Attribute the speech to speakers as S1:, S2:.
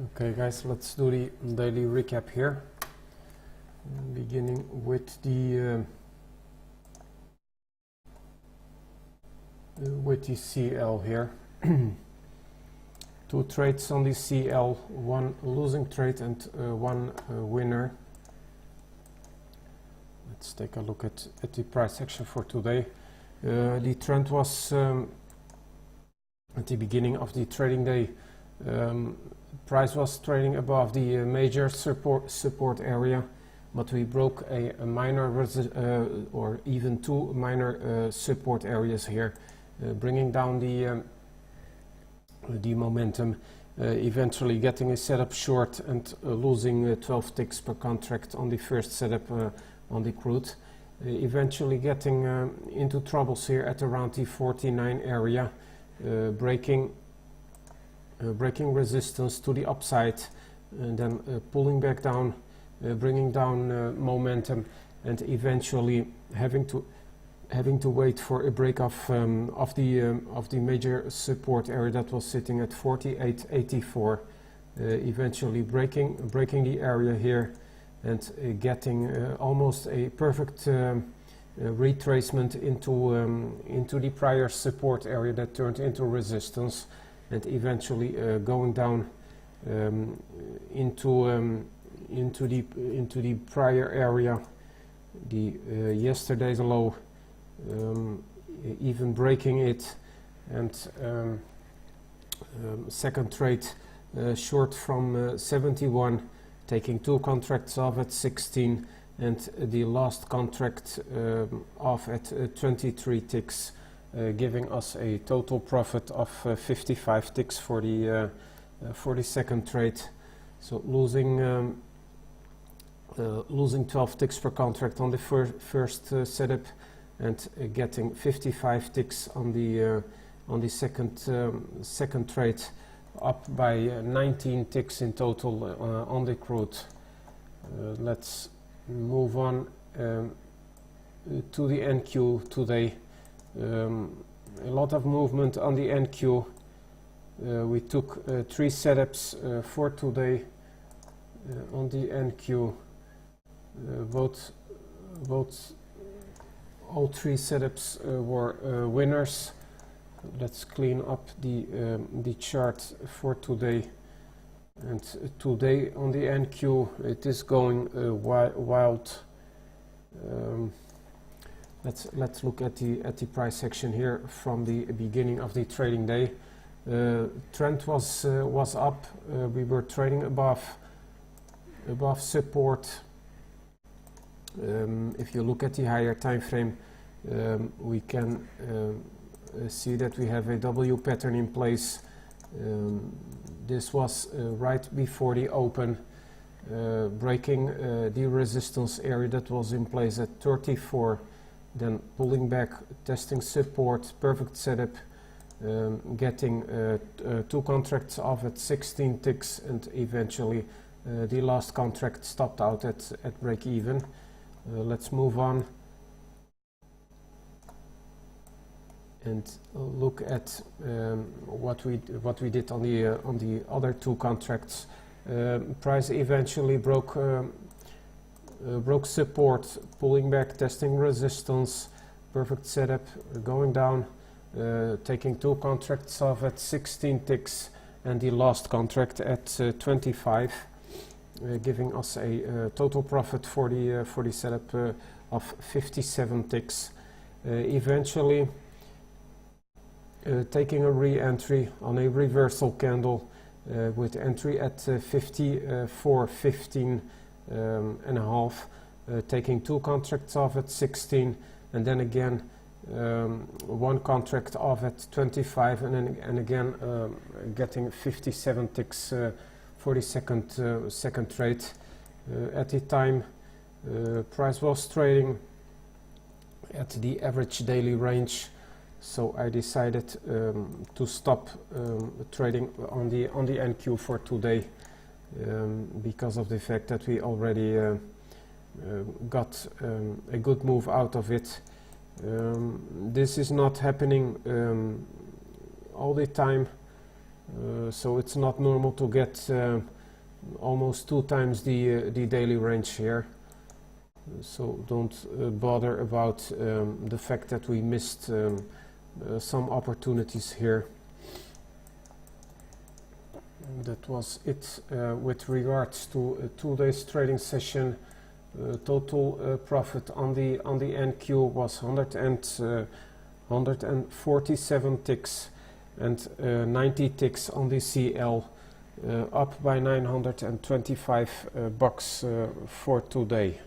S1: Okay guys, let's do the daily recap here, beginning with the CL here. Two trades on the CL, one losing trade and one winner. Let's take a look at the price action for today. The trend was at the beginning of the trading day. Price was trading above the major support area, but we broke a minor or even two minor support areas here, bringing down the momentum, eventually getting a setup short and losing 12 ticks per contract on the first setup on the crude, eventually getting into troubles here at around the 49 area, breaking resistance to the upside and then pulling back down, bringing down momentum, and eventually having to wait for a break of the major support area that was sitting at 48.84, eventually breaking the area here and getting almost a perfect retracement into the prior support area that turned into resistance, and eventually going down into the prior area, the yesterday's low, even breaking it, and second trade short from 71, taking two contracts off at 16, and the last contract off at 23 ticks. Giving us a total profit of 55 ticks for the second trade. So losing 12 ticks per contract on the first setup, and getting 55 ticks on the second trade, up by 19 ticks in total on the crude. Let's move on to the NQ today. A lot of movement on the NQ. We took 3 setups for today on the NQ. All 3 setups were winners. Let's clean up the chart for today. And today on the NQ it is going wild. Let's look at the price action here from the beginning of the trading day. Trend was up. We were trading above support. If you look at the higher time frame, we can see that we have a W pattern in place. This was right before the open, breaking the resistance area that was in place at 34. Then pulling back, testing support, perfect setup, getting 2 contracts off at 16 ticks, and eventually the last contract stopped out at break even. Let's move on and look at what we did on the other 2 contracts. Price eventually broke support, pulling back, testing resistance, perfect setup, going down, taking 2 contracts off at 16 ticks, and the last contract at 25, giving us a total profit for the setup of 57 ticks. Eventually taking a re-entry on a reversal candle with entry at 54.15 and a half, taking 2 contracts off at 16, and then again 1 contract off at 25, and again getting 57 ticks for the second trade. At the time, price was trading at the average daily range, so I decided to stop trading on the NQ for today, because of the fact that we already got a good move out of it. This is not happening all the time. So it's not normal to get almost 2 times the daily range here. So don't bother about the fact that we missed some opportunities here. That was it with regards to 2 days trading session. Total profit on the NQ was 147 ticks and 90 ticks on the CL, up by 925 bucks for today.